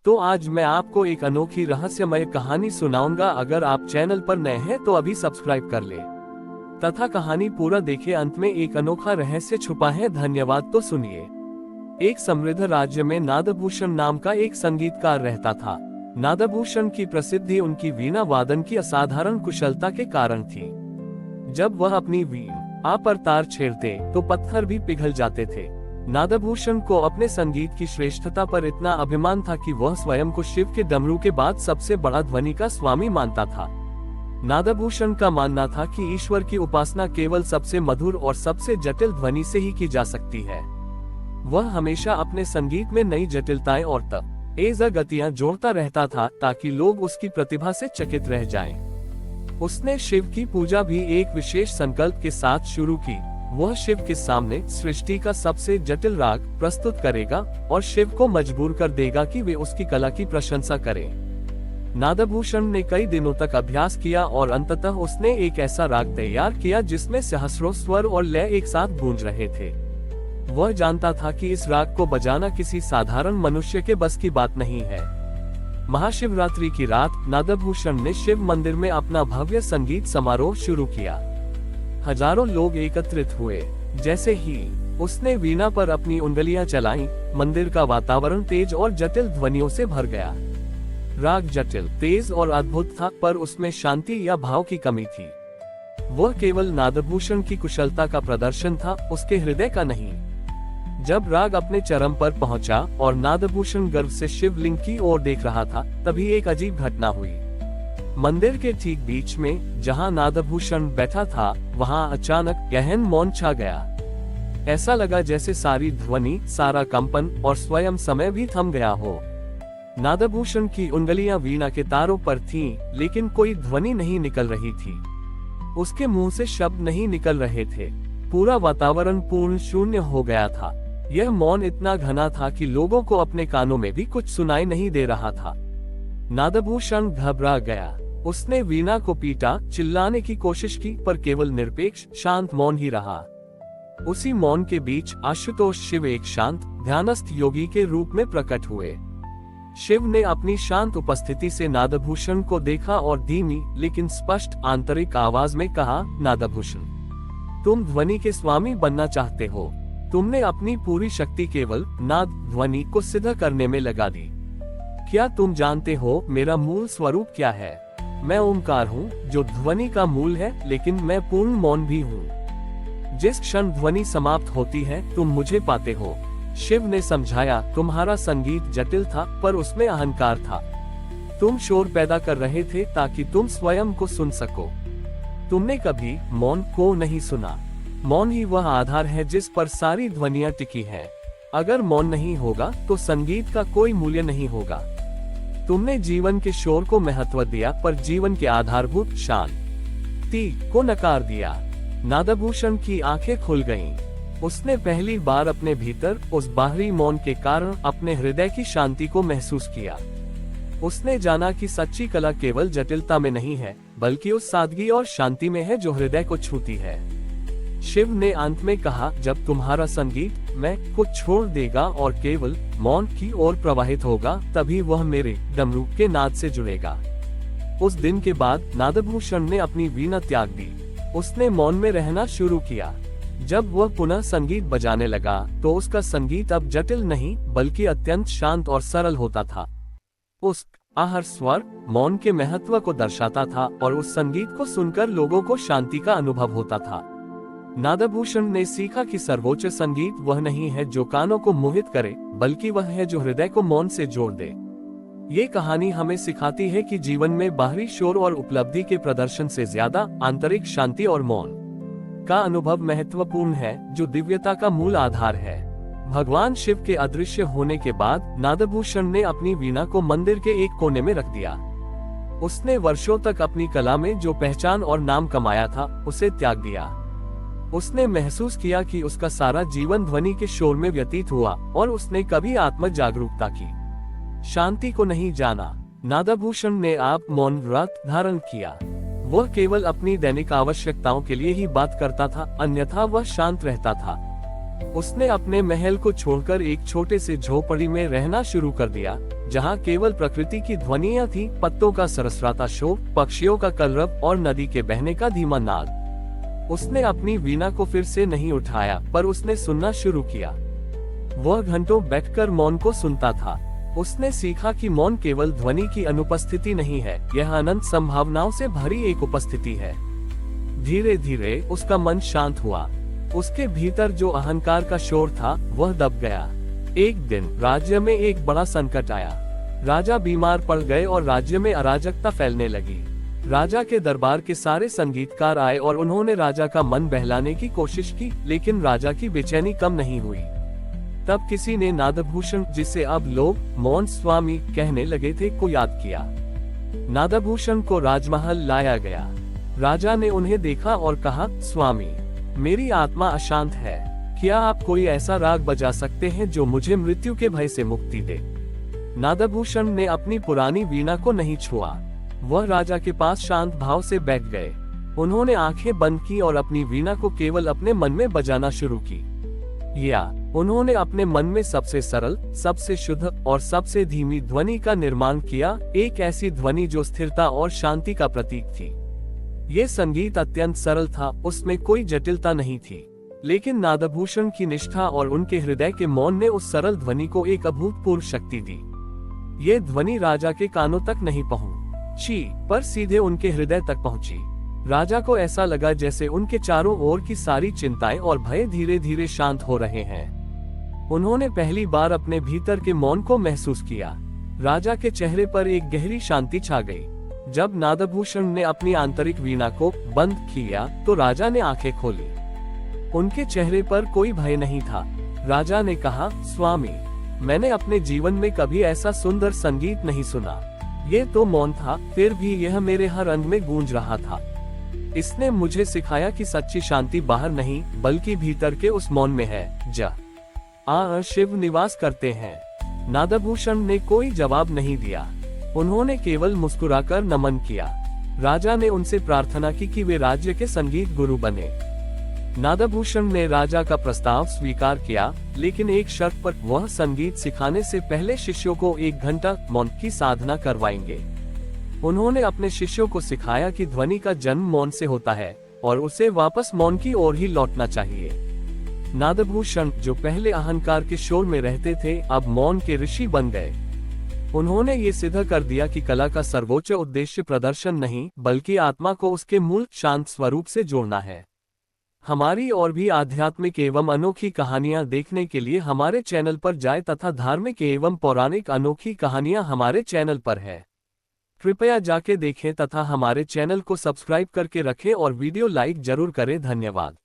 तो आज मैं आपको एक अनोखी रहस्यमय कहानी सुनाऊंगा। अगर आप चैनल पर नए हैं तो अभी सब्सक्राइब कर ले तथा कहानी पूरा देखें। अंत में एक अनोखा रहस्य छुपा है। धन्यवाद। तो सुनिए। एक समृद्ध राज्य में नादभूषण नाम का एक संगीतकार रहता था। नादभूषण की प्रसिद्धि उनकी वीणा वादन की असाधारण कुशलता के कारण थी। जब वह अपनी वीणा पर तार छेड़ते तो पत्थर भी पिघल जाते थे। नादभूषण को अपने संगीत की श्रेष्ठता पर इतना अभिमान था कि वह स्वयं को शिव के डमरू के बाद सबसे बड़ा ध्वनि का स्वामी मानता था। नादभूषण का मानना था कि ईश्वर की उपासना केवल सबसे मधुर और सबसे जटिल ध्वनि से ही की जा सकती है। वह हमेशा अपने संगीत में नई जटिलताएं और तेज गतियां जोड़ता रहता था ताकि लोग उसकी प्रतिभा से चकित रह जाएं। उसने शिव की पूजा भी एक विशेष संकल्प के साथ शुरू की। वह शिव के सामने सृष्टि का सबसे जटिल राग प्रस्तुत करेगा और शिव को मजबूर कर देगा कि वे उसकी कला की प्रशंसा करें। नादभूषण ने कई दिनों तक अभ्यास किया और अंततः उसने एक ऐसा राग तैयार किया जिसमें सहस्रों स्वर और लय एक साथ गूंज रहे थे। वह जानता था कि इस राग को बजाना किसी साधारण मनुष्य के बस की बात नहीं है। महाशिवरात्रि की रात नादभूषण ने शिव मंदिर में अपना भव्य संगीत समारोह शुरू किया। हजारों लोग एकत्रित हुए। जैसे ही उसने वीणा पर अपनी उंगलियां चलाईं, मंदिर का वातावरण तेज और जटिल ध्वनियों से भर गया। राग जटिल, तेज और अद्भुत था, पर उसमें शांति या भाव की कमी थी। वह केवल नादभूषण की कुशलता का प्रदर्शन था, उसके हृदय का नहीं। जब राग अपने चरम पर पहुंचा और नादभूषण गर्व से शिवलिंग की ओर देख रहा था, तभी एक अजीब घटना हुई। मंदिर के ठीक बीच में जहां नादभूषण बैठा था, वहां अचानक गहन मौन छा गया। ऐसा लगा जैसे सारी ध्वनि, सारा कंपन और स्वयं समय भी थम गया हो। नादभूषण की उंगलियां वीणा के तारों पर थीं, लेकिन कोई ध्वनि नहीं निकल रही थी। उसके मुंह से शब्द नहीं निकल रहे थे। पूरा वातावरण पूर्ण शून्य हो गया था। यह मौन इतना घना था कि लोगों को अपने कानों में भी कुछ सुनाई नहीं दे रहा था। नादभूषण घबरा गया। उसने वीणा को पीटा, चिल्लाने की कोशिश की, पर केवल निरपेक्ष शांत मौन ही रहा। उसी मौन के बीच आशुतोष शिव एक शांत ध्यानस्थ योगी के रूप में प्रकट हुए। शिव ने अपनी शांत उपस्थिति से नादभूषण को देखा और धीमी लेकिन स्पष्ट आंतरिक आवाज में कहा, नादभूषण, तुम ध्वनि के स्वामी बनना चाहते हो। तुमने अपनी पूरी शक्ति केवल नाद ध्वनि को सिद्ध करने में लगा दी। क्या तुम जानते हो मेरा मूल स्वरूप क्या है? मैं ओंकार हूँ, जो ध्वनि का मूल है, लेकिन मैं पूर्ण मौन भी हूँ। जिस क्षण ध्वनि समाप्त होती है, तुम मुझे पाते हो। शिव ने समझाया, तुम्हारा संगीत जटिल था, पर उसमें अहंकार था। तुम शोर पैदा कर रहे थे ताकि तुम स्वयं को सुन सको। तुमने कभी मौन को नहीं सुना। मौन ही वह आधार है जिस पर सारी ध्वनियां टिकी हैं। अगर मौन नहीं होगा तो संगीत का कोई मूल्य नहीं होगा। तुमने जीवन के शोर को महत्व दिया, पर जीवन के आधारभूत शांति को नकार दिया। नादभूषण की आंखें खुल गईं। उसने पहली बार अपने भीतर उस बाहरी मौन के कारण अपने हृदय की शांति को महसूस किया। उसने जाना कि सच्ची कला केवल जटिलता में नहीं है, बल्कि उस सादगी और शांति में है जो हृदय को छूती है। शिव ने अंत में कहा, जब तुम्हारा संगीत मैं को छोड़ देगा और केवल मौन की ओर प्रवाहित होगा, तभी वह मेरे डमरू के नाद से जुड़ेगा। उस दिन के बाद नादभूषण ने अपनी वीणा त्याग दी। उसने मौन में रहना शुरू किया। जब वह पुनः संगीत बजाने लगा, तो उसका संगीत अब जटिल नहीं, बल्कि अत्यंत शांत और सरल होता था। उस हर स्वर मौन के महत्व को दर्शाता था और उस संगीत को सुनकर लोगों को शांति का अनुभव होता था। नादभूषण ने सीखा कि सर्वोच्च संगीत वह नहीं है जो कानों को मोहित करे, बल्कि वह है जो हृदय को मौन से जोड़ दे। ये कहानी हमें सिखाती है कि जीवन में बाहरी शोर और उपलब्धि के प्रदर्शन से ज्यादा आंतरिक शांति और मौन का अनुभव महत्वपूर्ण है, जो दिव्यता का मूल आधार है। भगवान शिव के अदृश्य होने के बाद नादभूषण ने अपनी वीणा को मंदिर के एक कोने में रख दिया। उसने वर्षों तक अपनी कला में जो पहचान और नाम कमाया था, उसे त्याग दिया। उसने महसूस किया कि उसका सारा जीवन ध्वनि के शोर में व्यतीत हुआ और उसने कभी आत्म जागरूकता की शांति को नहीं जाना। नादभूषण ने आप मौन व्रत धारण किया। वह केवल अपनी दैनिक आवश्यकताओं के लिए ही बात करता था, अन्यथा वह शांत रहता था। उसने अपने महल को छोड़कर एक छोटे से झोपड़ी में रहना शुरू कर दिया, जहाँ केवल प्रकृति की ध्वनियाँ थी, पत्तों का सरसराता शोर, पक्षियों का कलरव और नदी के बहने का धीमा नाद। उसने अपनी वीणा को फिर से नहीं उठाया, पर उसने सुनना शुरू किया। वह घंटों बैठकर मौन को सुनता था। उसने सीखा कि मौन केवल ध्वनि की अनुपस्थिति नहीं है, यह अनंत संभावनाओं से भरी एक उपस्थिति है। धीरे धीरे उसका मन शांत हुआ। उसके भीतर जो अहंकार का शोर था वह दब गया। एक दिन राज्य में एक बड़ा संकट आया। राजा बीमार पड़ गए और राज्य में अराजकता फैलने लगी। राजा के दरबार के सारे संगीतकार आए और उन्होंने राजा का मन बहलाने की कोशिश की, लेकिन राजा की बेचैनी कम नहीं हुई। तब किसी ने नादभूषण, जिसे अब लोग मौन स्वामी कहने लगे थे, को याद किया। नादभूषण को राजमहल लाया गया। राजा ने उन्हें देखा और कहा, स्वामी, मेरी आत्मा अशांत है। क्या आप कोई ऐसा राग बजा सकते हैं जो मुझे मृत्यु के भय से मुक्ति दे? नादभूषण ने अपनी पुरानी वीणा को नहीं छुआ। वह राजा के पास शांत भाव से बैठ गए। उन्होंने आंखें बंद की और अपनी वीणा को केवल अपने मन में बजाना शुरू की। उन्होंने अपने मन में सबसे सरल, सबसे शुद्ध और सबसे धीमी ध्वनि का निर्माण किया, एक ऐसी ध्वनि जो स्थिरता और शांति का प्रतीक थी। ये संगीत अत्यंत सरल था, उसमें कोई जटिलता नहीं थी, लेकिन नादभूषण की निष्ठा और उनके हृदय के मौन ने उस सरल ध्वनि को एक अभूतपूर्व शक्ति दी। ये ध्वनि राजा के कानों तक नहीं पहुंची, पर सीधे उनके हृदय तक पहुंची। राजा को ऐसा लगा जैसे उनके चारों ओर की सारी चिंताएं और भय धीरे धीरे शांत हो रहे हैं। उन्होंने पहली बार अपने भीतर के मौन को महसूस किया। राजा के चेहरे पर एक गहरी शांति छा गई। जब नादभूषण ने अपनी आंतरिक वीणा को बंद किया तो राजा ने आंखें खोली। उनके चेहरे पर कोई भय नहीं था। राजा ने कहा, स्वामी, मैंने अपने जीवन में कभी ऐसा सुंदर संगीत नहीं सुना। ये तो मौन था, फिर भी यह मेरे हर अंग में गूंज रहा था। इसने मुझे सिखाया कि सच्ची शांति बाहर नहीं, बल्कि भीतर के उस मौन में है, जहाँ शिव निवास करते हैं। नादभूषण ने कोई जवाब नहीं दिया। उन्होंने केवल मुस्कुराकर नमन किया। राजा ने उनसे प्रार्थना की कि वे राज्य के संगीत गुरु बने। नादभूषण ने राजा का प्रस्ताव स्वीकार किया, लेकिन एक शर्त पर, वह संगीत सिखाने से पहले शिष्यों को 1 घंटा मौन की साधना करवाएंगे। उन्होंने अपने शिष्यों को सिखाया कि ध्वनि का जन्म मौन से होता है और उसे वापस मौन की ओर ही लौटना चाहिए। नादभूषण, जो पहले अहंकार के शोर में रहते थे, अब मौन के ऋषि बन गए। उन्होंने ये सिद्ध कर दिया कि कला का सर्वोच्च उद्देश्य प्रदर्शन नहीं, बल्कि आत्मा को उसके मूल शांत स्वरूप से जोड़ना है। हमारी और भी आध्यात्मिक एवं अनोखी कहानियां देखने के लिए हमारे चैनल पर जाएं तथा धार्मिक एवं पौराणिक अनोखी कहानियां हमारे चैनल पर है। कृपया जाके देखें तथा हमारे चैनल को सब्सक्राइब करके रखें और वीडियो लाइक जरूर करें। धन्यवाद।